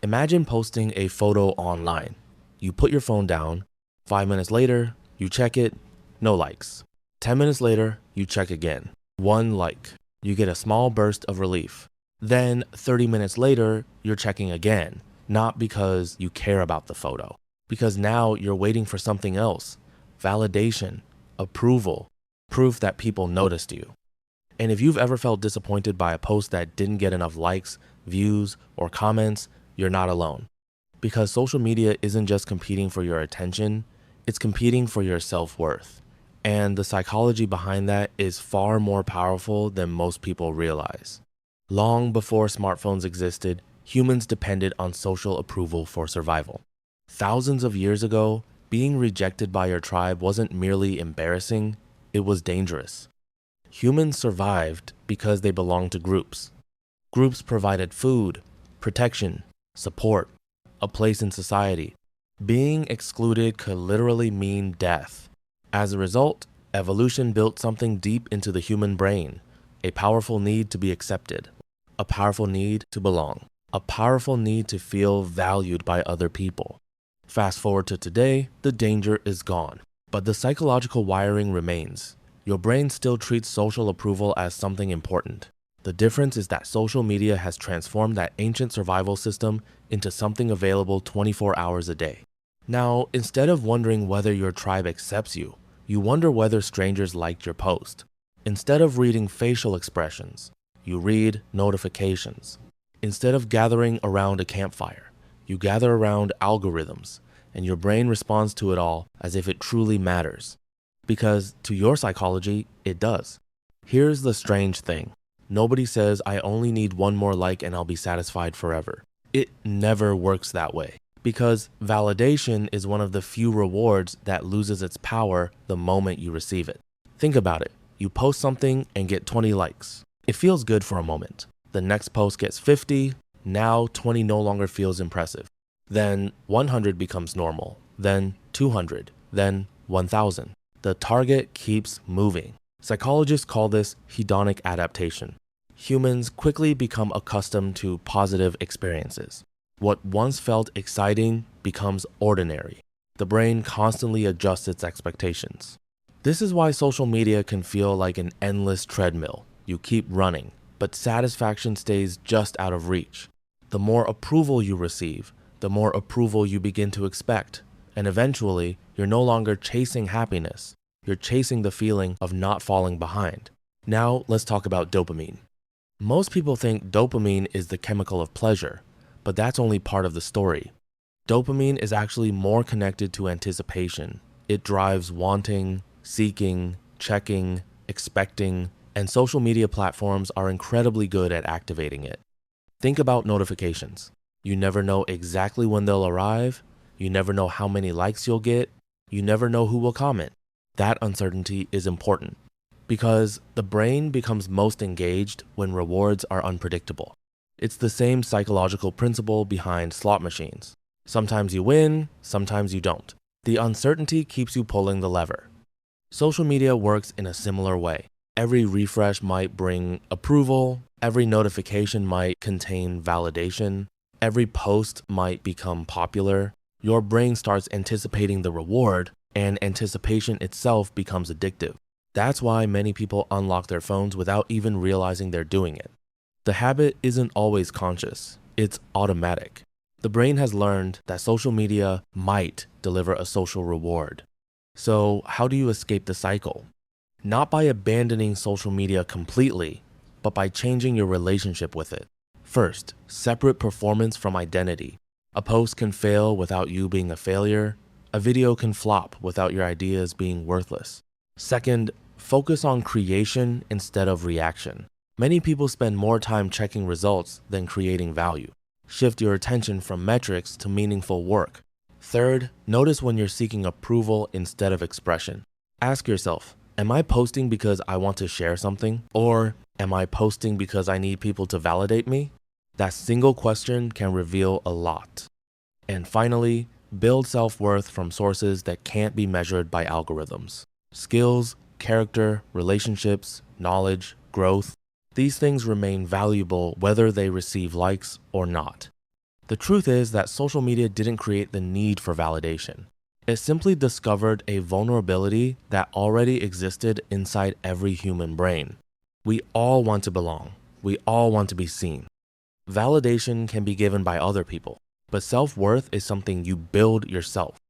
Imagine posting a photo online. You put your phone down. 5 minutes later, you check it, no likes. 10 minutes later, you check again. 1 like. You get a small burst of relief. Then 30 minutes later, you're checking again, not because you care about the photo, because now you're waiting for something else, validation, approval, proof that people noticed you. And if you've ever felt disappointed by a post that didn't get enough likes, views, or comments, you're not alone. Because social media isn't just competing for your attention, it's competing for your self-worth. And the psychology behind that is far more powerful than most people realize. Long before smartphones existed, humans depended on social approval for survival. Thousands of years ago, being rejected by your tribe wasn't merely embarrassing, it was dangerous. Humans survived because they belonged to groups. Groups provided food, protection, support, a place in society. Being excluded could literally mean death. As a result, evolution built something deep into the human brain, a powerful need to be accepted, a powerful need to belong, a powerful need to feel valued by other people. Fast forward to today, the danger is gone, but the psychological wiring remains. Your brain still treats social approval as something important. The difference is that social media has transformed that ancient survival system into something available 24 hours a day. Now, instead of wondering whether your tribe accepts you, you wonder whether strangers liked your post. Instead of reading facial expressions, you read notifications. Instead of gathering around a campfire, you gather around algorithms, and your brain responds to it all as if it truly matters. Because to your psychology, it does. Here's the strange thing. Nobody says, I only need one more like and I'll be satisfied forever. It never works that way. Because validation is one of the few rewards that loses its power the moment you receive it. Think about it. You post something and get 20 likes. It feels good for a moment. The next post gets 50. Now 20 no longer feels impressive. Then 100 becomes normal. Then 200. Then 1,000. The target keeps moving. Psychologists call this hedonic adaptation. Humans quickly become accustomed to positive experiences. What once felt exciting becomes ordinary. The brain constantly adjusts its expectations. This is why social media can feel like an endless treadmill. You keep running, but satisfaction stays just out of reach. The more approval you receive, the more approval you begin to expect. And eventually, you're no longer chasing happiness. You're chasing the feeling of not falling behind. Now, let's talk about dopamine. Most people think dopamine is the chemical of pleasure, but that's only part of the story. Dopamine is actually more connected to anticipation. It drives wanting, seeking, checking, expecting, and social media platforms are incredibly good at activating it. Think about notifications. You never know exactly when they'll arrive. You never know how many likes you'll get. You never know who will comment. That uncertainty is important because the brain becomes most engaged when rewards are unpredictable. It's the same psychological principle behind slot machines. Sometimes you win, sometimes you don't. The uncertainty keeps you pulling the lever. Social media works in a similar way. Every refresh might bring approval. Every notification might contain validation. Every post might become popular. Your brain starts anticipating the reward, and anticipation itself becomes addictive. That's why many people unlock their phones without even realizing they're doing it. The habit isn't always conscious, it's automatic. The brain has learned that social media might deliver a social reward. So how do you escape the cycle? Not by abandoning social media completely, but by changing your relationship with it. First, separate performance from identity. A post can fail without you being a failure. A video can flop without your ideas being worthless. Second, focus on creation instead of reaction. Many people spend more time checking results than creating value. Shift your attention from metrics to meaningful work. Third, notice when you're seeking approval instead of expression. Ask yourself, am I posting because I want to share something? Or am I posting because I need people to validate me? That single question can reveal a lot. And finally, build self-worth from sources that can't be measured by algorithms. Skills, character, relationships, knowledge, growth. These things remain valuable whether they receive likes or not. The truth is that social media didn't create the need for validation. It simply discovered a vulnerability that already existed inside every human brain. We all want to belong. We all want to be seen. Validation can be given by other people, but self-worth is something you build yourself.